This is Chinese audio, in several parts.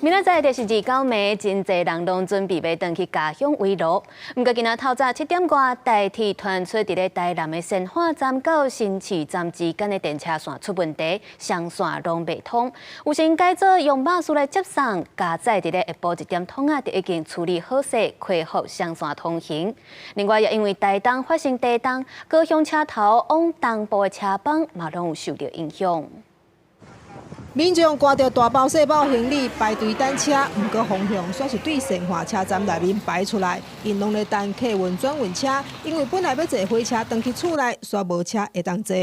明仔载就是29暝，真侪人拢准备要回去家乡围炉。不过今仔透早7点外，台铁传出伫咧台南的新化站到新市站之间的电车线出问题，双线拢未通。有心改造用巴士来接送，加载伫咧下晡1点钟就已经处理好势，恢复双线通行。另外，也因为台东发生地震，高雄车头往东部的车帮嘛拢有受到影响。 民众赶着大包小包行李排队等车，不过方向却是对新化车站内面排出来，因拢咧等客运转运车，因为本来要坐火车回去厝内，煞无车会当坐。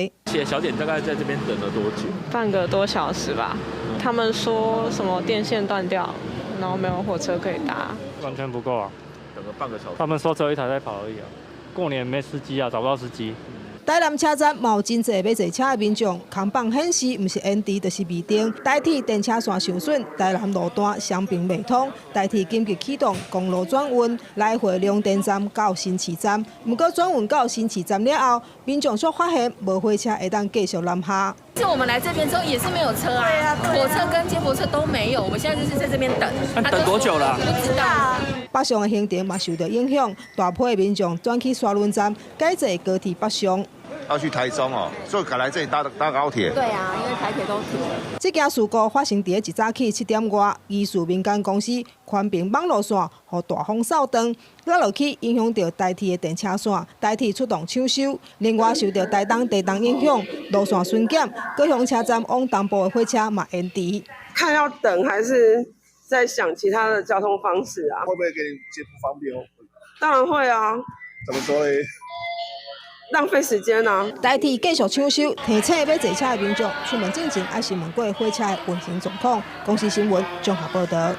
小点大概在这边等了多久？半个多小时吧。他们说什么电线断掉，然后没有火车可以搭，完全不够啊！等个半个小时。他们说只有一台在跑而已啊。过年没司机啊，找不到司机。 台南车站嘛有真侪要坐车的民众，扛棒显示唔是延迟就是未定。台铁电车线受损，台南路段双并未通，台铁紧急启动公路转运，来回两电站到新市站。不过转运到新市站了后，民众却发现无火车会当继续南下。是我们来这边之后也是没有车啊，火车跟接驳车都没有，我们现在就是在这边等。等多久了？不知道。北上的行程嘛受到影响，大批的民众转去沙仑站改坐高铁北上。 要去台中哦，所以赶来这里搭高铁。对啊，因为台铁都停了。这件事故发生在一早起7点外，疑似民间公司宽屏网络线和大风扫荡，落落去影响到台铁的电车线，台铁出动抢修。另外受到台东地震影响，路线巡检，高雄车站往东部的火车嘛延迟。看要等还是在想其他的交通方式啊？会不会给你接不方便哦？当然会啊。怎么说嘞？ 浪费时间啊！台铁继续抢修，提醒要坐车的民众出门之前，要先问过火车的运行状况。公司新闻综合报道。